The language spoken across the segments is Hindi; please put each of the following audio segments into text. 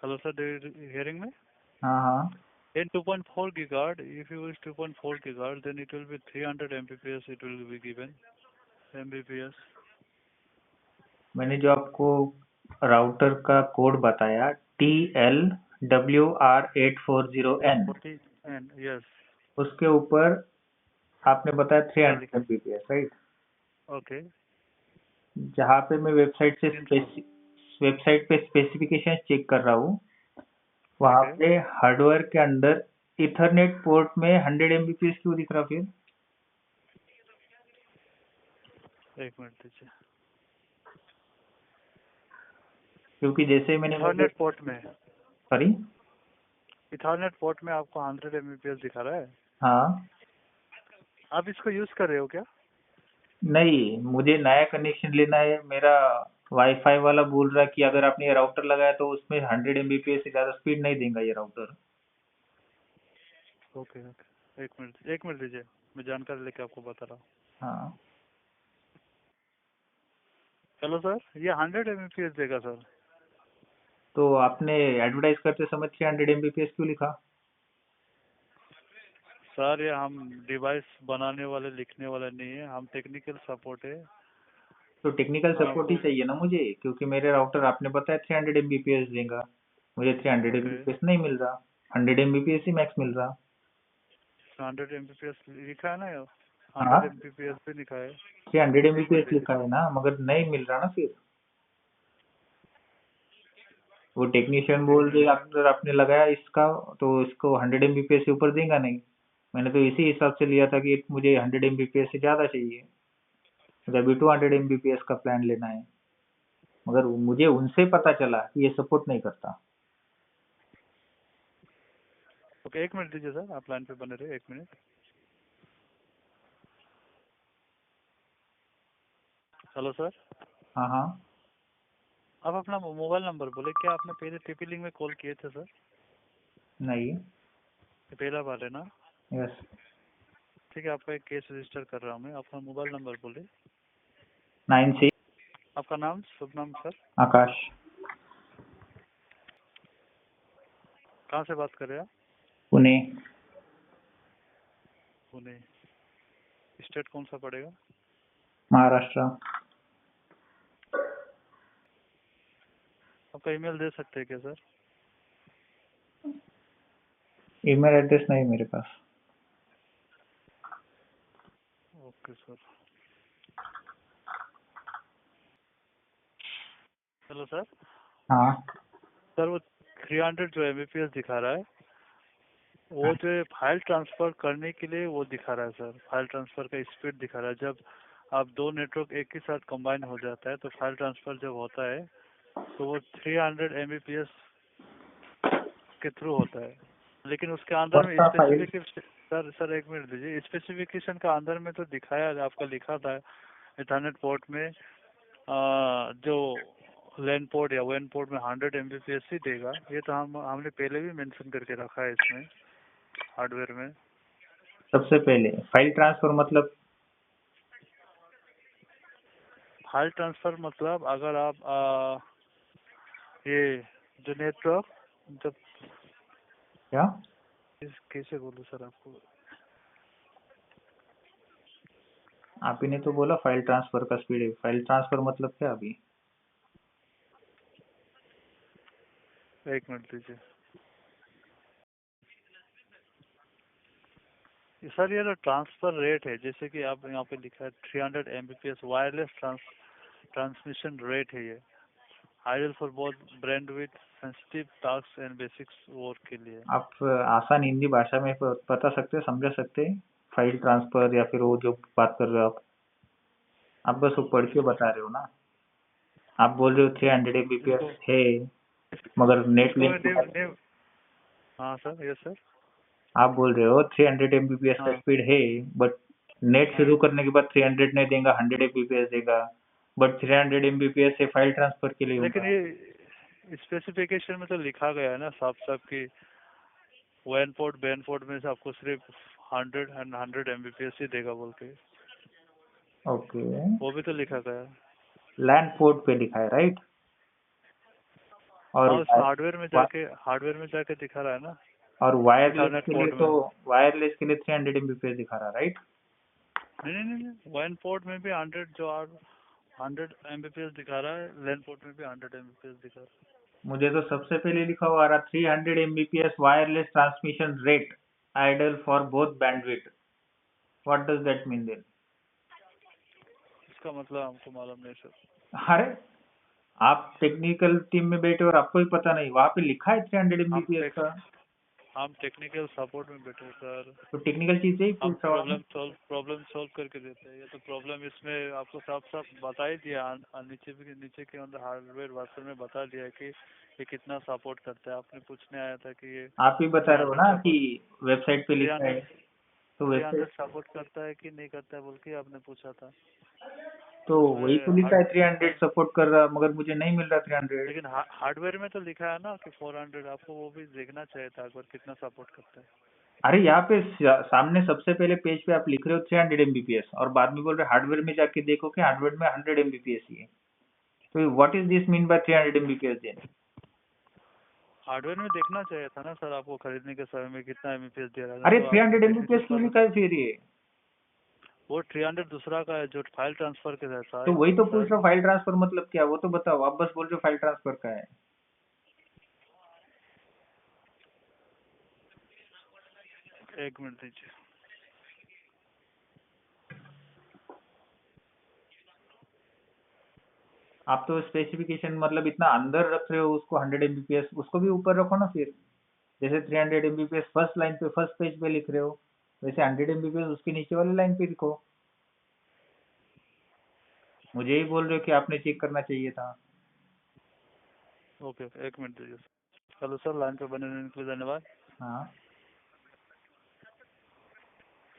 Hello, sir. Do you hearing me? हाँ हाँ In 2.4 gigahertz, if you use 2.4 gigahertz, then it will be 300 Mbps. It will be given Mbps. मैंने जो आपको राउटर का कोड बताया TLWR840N 40 and yes. उसके ऊपर आपने बताया क्या 300 लिखा? Mbps right. Okay. जहाँ पे मैं Info. वेबसाइट पे स्पेसिफिकेशन चेक कर रहा हूँ वहाँ Okay. पे हार्डवेयर के अंदर इथरनेट पोर्ट में 100 Mbps क्यों दिख रहा फिर? एक मिनट दीजिए। क्योंकि जैसे मैंने इथरनेट पोर्ट में सॉरी इथरनेट पोर्ट में आपको 100 Mbps दिखा रहा है। हाँ आप इसको यूज कर रहे हो क्या? नहीं, मुझे नया कनेक्शन लेना है। मेरा वाईफाई वाला बोल रहा है कि अगर आपने ये राउटर लगाया तो उसमें 100 Mbps से ज़्यादा स्पीड नहीं देगा ये राउटर। ओके ओके, एक मिनट दीजिए, मैं जानकारी लेके आपको बता रहा हूँ। हाँ चलो सर, ये 100 Mbps देगा सर। तो आपने एडवर्टाइज करते समय 300 Mbps क्यों लिखा? सर ये हम डिवाइस बनाने वाले लिखने वाले नहीं है, हम टेक्निकल सपोर्ट है। तो टेक्निकल हम सपोर्ट ही आपको चाहिए ना मुझे, क्योंकि मेरे राउटर आपने बताया 300 Mbps देगा, मुझे 300 ओके Mbps नहीं मिल रहा, 100 Mbps ही मैक्स मिल रहा। 100 Mbps लिखा है ना, हाँ 100 Mbps भी लिखा है। 300 एक मिनट Mbps दीजिए। लिखा है ना, मगर नहीं मिल रहा ना फिर। वो टेक्नीशियन एक बोल मिनट रहे अगर आपने लगाया इसका तो इसको 100 Mbps से ऊपर देगा नहीं। मैंने तो इसी हिसाब से लिया था कि मुझे 100 Mbps से ज़्यादा चाहिए, मुझे अभी 200 Mbps का प्लान लेना है, मगर मुझे उनसे पता चला कि ये सपोर्ट नहीं करता। ओके, एक मिनट दीजिए सर, आप लाइन पे बने रहे, एक मिनट। हेलो सर, हाँ हाँ आप अपना मोबाइल नंबर बोले। क्या आपने पहले टीपी लिंक में कॉल किए थे सर? नहीं ये पहला बार है ना? यस ठीक है, आपका एक केस रजिस्टर कर रहा हूँ मैं। अपना मोबाइल नंबर बोले। 96 आपका नाम, शुभ नाम सर? आकाश कहाँ से बात कर रहे हैं आप? पुणे पुणे। स्टेट कौन सा पड़ेगा? महाराष्ट्र। आपका ईमेल दे सकते हैं क्या सर? ईमेल एड्रेस नहीं मेरे पास। Okay sir. Hello sir. हाँ सर वो 300 जो Mbps दिखा रहा है, वो जो है फाइल ट्रांसफर करने के लिए वो दिखा रहा है सर। फाइल ट्रांसफर का स्पीड दिखा रहा है। जब आप दो नेटवर्क एक ही साथ कंबाइन हो जाता है तो फाइल ट्रांसफर जब होता है तो वो 300 Mbps के थ्रू होता है। लेकिन उसके अंदर कौन में सा फाइल? स्पेसिफिकेशन, सर एक मिनट दीजिए, स्पेसिफिकेशन का अंदर में तो दिखाया, आपका लिखा था इथरनेट पोर्ट में जो लैन पोर्ट या वैन पोर्ट में 100 Mbps ही देगा। ये तो हमने पहले भी मेंशन करके रखा है इसमें हार्डवेयर में। सबसे पहले फाइल ट्रांसफर मतलब? फाइल ट्रांसफर मतलब अगर आप ये जो नेटवर्क, जब क्या? कैसे बोलूँ सर आपको? आप ही ने तो बोला फाइल ट्रांसफर का स्पीड है, फाइल ट्रांसफर मतलब क्या अभी? एक मिनट दीजिए सर। ये जो ट्रांसफर रेट है, जैसे कि आप यहाँ पे लिखा है 300 Mbps वायरलेस ट्रांसमिशन रेट है। ये ideal for both brand with sensitive task and basics work के लिए। आप आसान हिंदी भाषा में बता सकते हैं, समझा सकते हैं फाइल ट्रांसफर या फिर वो जो बात कर रहे हो आप बस वो पढ़ के बता रहे हो ना। आप बोल रहे हो 300 इसको Mbps है, मगर नेट इसको लिंक मैं के देव, साथ देव, हाँ सर, यस सर। आप बोल रहे हो 300 Mbps का हाँ स्पीड है, बट नेट हाँ, शुरू करने के बाद 300 नहीं देगा, 100 Mbps देगा, बट 300 Mbps से फाइल ट्रांसफर के लिए लेकिन होगा। ये स्पेसिफिकेशन में तो लिखा गया है ना साफ साफ कि वैन पोर्ट बैन पोर्ट में से आपको सिर्फ 100 Mbps ही देगा बोल के। ओके, वो भी तो लिखा गया है। लैन पोर्ट पे लिखा है राइट? और हाँ, उसमें हार्डवेयर में जाके दिखा रहा है ना, और वायरलेस इथरनेट के लिए पोर्ट तो में। वायरलेस के लिए 300 एमबीपीएस दिखा रहा, राइट? नहीं नहीं नहीं नहीं, WAN पोर्ट में भी 100 Mbps दिखा रहा है, LAN पोर्ट में भी 100 Mbps दिखा रहा है। मुझे तो सबसे पहले लिखा हुआ आ रहा 300 Mbps wireless transmission rate idle for both bandwidth. What does that mean then? इसका मतलब हमको मालूम नहीं सर। अरे आप टेक्निकल टीम में बैठे और आपको ही पता नहीं, वहां पे लिखा है 300 हम एमबीपीएस टेक का। हम टेक्निकल सपोर्ट में बैठे हैं सर। तो टेक्निकल चीजें ही हम पूछ रहा हूँ मैं। प्रॉब्लम सॉल्व करके देते हैं। ये तो प्रॉब्लम इसमें आपको साफ साफ बता ही दिया, नीचे के अंदर हार्डवेयर वर्जन में बता दिया है कि ये कितना सपोर्ट करता है। आपने पूछने आया था कि ये आप ही बता रहे हो 300 ना कि सपोर्ट वेबसाइट पे थ्री लिखा है, हंड्रेड तो थ्री वेबसाइट हंड्रेड सपोर्ट करता है कि नहीं करता है बोल के आपने पूछा था। तो वही तो उसमें लिखा है 300 सपोर्ट कर रहा, मगर मुझे नहीं मिल रहा 300। लेकिन हार्डवेयर में तो लिखा है ना कि 400। आपको वो भी देखना चाहिए था एक बार कितना सपोर्ट करता है। अरे यहाँ पे सामने सबसे पहले पेज पे आप लिख रहे हो 300 एमबीपीएस और बाद में बोल रहे हार्डवेयर में जाके देखो कि हार्डवेयर में 100 एमबीपीएस ही है। तो what is this mean by 300 Mbps then? Hardware में देखना चाहिए था ना सर, आपको खरीदने के समय में कितना एमबीपीएस दे रहा था, अरे तो आपको 300 एमबीपीएस क्यों टेक्निकल लिखा है फिर ये? वो 300 दूसरा का है जो फाइल ट्रांसफर के जैसा तो है वही तो पूछ सर। रहा हूँ, फाइल ट्रांसफर मतलब क्या, वो तो बताओ। आप बस बोल रहे हो फाइल ट्रांसफर का है। एक मिनट दीजिए। आप तो स्पेसिफिकेशन मतलब इतना अंदर रख रहे हो उसको, 100 एमबीपीएस उसको भी ऊपर रखो ना फिर। जैसे 300 एमबीपीएस फर्स्ट लाइन पे फर्स्ट पेज पे लिख रहे हो, वैसे 100 एमबीपीएस उसके नीचे वाली लाइन पे लिखो। मुझे ही बोल रहे हो कि आपने चेक करना चाहिए था। ओके एक मिनट दीजिए। हेलो सर, लाइन पे बने रहने के लिए धन्यवाद। हाँ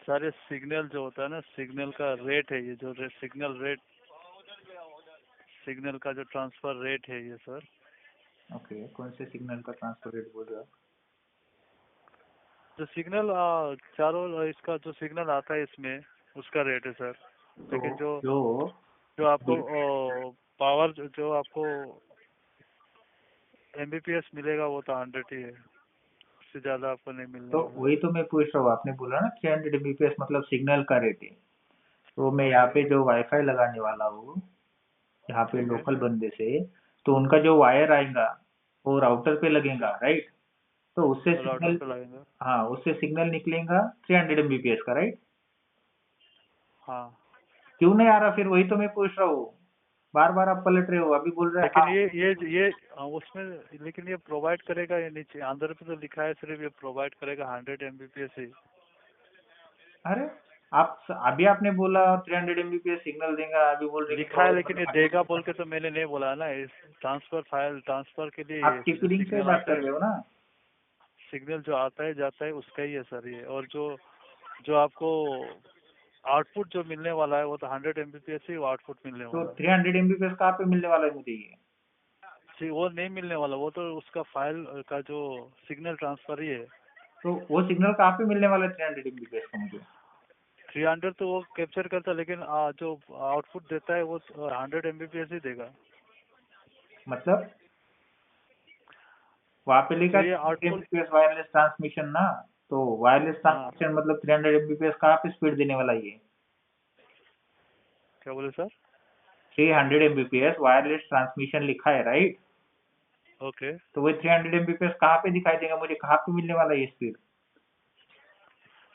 सर ये सिग्नल जो होता है ना, सिग्नल का रेट है ये, जो सिग्नल का जो ट्रांसफर रेट है ये सर। ओके, कौन से सिग्नल का ट्रांसफर रेट बोल रहे हो आप? जो सिग्नल चारों इसका जो सिग्नल आता है इसमें उसका रेट है सर। तो लेकिन जो जो जो आपको पावर जो आपको एमबीपीएस मिलेगा वो तो 100 ही है, उससे ज्यादा आपको नहीं मिलने तो वाला। वही तो मैं पूछ रहा हूँ, आपने बोला ना 300 एमबीपीएस मतलब सिग्नल का रेट है। तो मैं यहाँ ओके पे जो वाईफाई लगाने वाला हूँ यहाँ पे ओके। लोकल बंदे से, तो उनका जो वायर आएगा वो राउटर पे लगेगा, राइट? तो उससे राउटर सिग्नल, पे लगेगा। हाँ उससे सिग्नल निकलेगा 300 एमबीपीएस का, राइट? हाँ, क्यों नहीं आ रहा फिर? वही तो मैं पूछ रहा हूँ। बार बार आप पलट रहे हो, अभी बोल रहे हैं लेकिन हाँ। ये उसमें, लेकिन ये प्रोवाइड करेगा, ये नीचे अंदर पे तो लिखा है सिर्फ ये प्रोवाइड करेगा 100 एमबीपीएस ही। अरे अभी आपने बोला 300 एमबीपीएस सिग्नल देगा, अभी बोल रहे कि लिखा है प्रोवाइड लेकिन ये करेगा। देगा बोल के तो मैंने नहीं बोला ना। इस फाइल ट्रांसफर के लिए आप जो टीपीलिंक से सिग्नल बात आता कर है, रहे हो ना? सिग्नल जो आता है जाता है उसका ही है सर ये। और जो जो आपको आउटपुट जो मिलने वाला है वो तो 100 एमबीपीएस ही आउटपुट मिलने तो वाला 300 एमबीपीएस कहाँ पे मिलने वाला है मुझे ये? है। वो नहीं मिलने वाला, वो तो उसका फाइल का जो सिग्नल ट्रांसफर ही है। तो वो सिग्नल कहाँ पे मिलने वाला है 300 एमबीपीएस का मुझे? 300 तो वो कैप्चर करता है, लेकिन जो आउटपुट देता है वो 100 एमबीपीएस ही देगा। मतलब वहाँ पे लिखा तो है ये 300 आउटपुट, एमबीपीएस वायरलेस ट्रांसमिशन ना। तो वायरलेस हाँ ट्रांसमिशन मतलब 300 एमबीपीएस कहाँ पे स्पीड देने वाला है ये? क्या बोले सर? 300 एमबीपीएस वायरलेस ट्रांसमिशन लिखा है, राइट? ओके। तो वो 300 एमबीपीएस कहाँ पे दिखाई देगा मुझे, कहाँ पे मिलने वाला है ये स्पीड?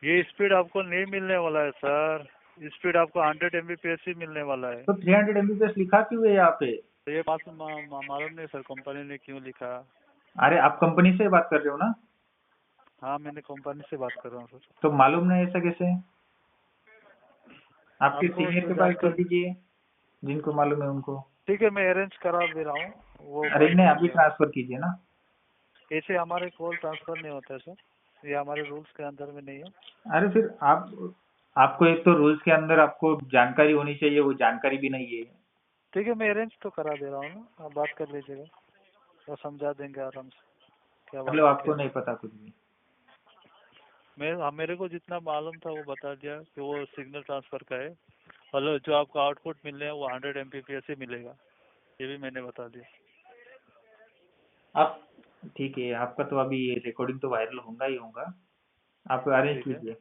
ये स्पीड आपको नहीं मिलने वाला है सर, स्पीड आपको 100 एमबीपीएस ही मिलने वाला है। तो 300 एमबीपीएस लिखा क्यों है यहाँ पे? तो ये बात मालूम नहीं सर कंपनी ने क्यों लिखा। अरे आप कंपनी से बात कर रहे हो ना? हाँ मैंने कंपनी से बात कर रहा हूँ सर। तो मालूम नहीं ऐसा कैसे? आपके आपको सीनियर जो के पास कर जानकर, दीजिए, जिनको मालूम है उनको। ठीक है मैं अरेंज करा दे रहा हूँ, वो अरे बात नहीं, अभी कीजिए आप। ट्रांसफर कीजिए ना। ऐसे हमारे कॉल ट्रांसफर नहीं होता है सर, ये हमारे रूल्स के अंदर में नहीं है। अरे फिर आपको एक तो रूल्स के अंदर आपको जानकारी होनी चाहिए, वो जानकारी भी नहीं है। ठीक है मैं अरेंज तो करा दे रहा हूँ ना, आप बात कर लीजिएगा, वो समझा देंगे आराम से क्या मतलब बात है आपको क्या नहीं नहीं। पता कुछ भी? मेरे को जितना मालूम था वो बता दिया कि वो सिग्नल ट्रांसफर का है। और जो आपको आउटपुट मिलने हैं वो 100 एमबीपीएस ही मिलेगा, ये भी मैंने बता दिया। आप ठीक है, आपका तो अभी रिकॉर्डिंग तो वायरल होगा ही होगा, आप अरेंज ठीक है, कीजिए।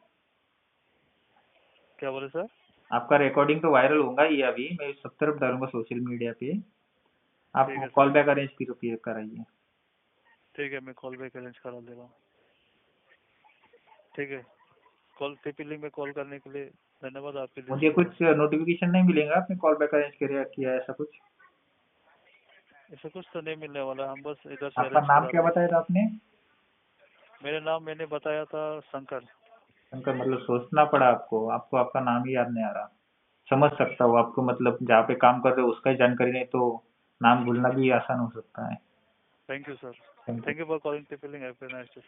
क्या बोले सर? आपका रिकॉर्डिंग तो वायरल होगा ही अभी, मैं सब तरफ डालूंगा सोशल मीडिया पे। आप ठीक है कॉल सर, बैक अरेंज कराइए। ठीक है, मैं कॉल बैक अरेंज करा दे रहा हूँ। ठीक है, कॉल टीपी लिंक में कॉल करने के लिए धन्यवाद, आपके दिन मुझे शुभ हो। कुछ नोटिफिकेशन नहीं मिलेगा आपने कॉल बैक अरेंज किया ऐसा कुछ? ऐसा कुछ तो नहीं मिलने वाला, हम बस इधर से आपका अरेंज नाम करा क्या देंगे। बताया था आपने? मेरा नाम मैंने बताया था शंकर। शंकर, मतलब सोचना पड़ा आपको, आपको आपका नाम ही याद नहीं आ रहा। समझ सकता हूँ आपको, मतलब जहाँ पे काम कर रहे हो उसका ही जानकारी नहीं तो नाम भूलना भी आसान हो सकता है। Thank you sir, thank you. Thank you for calling TP link, have a nice day.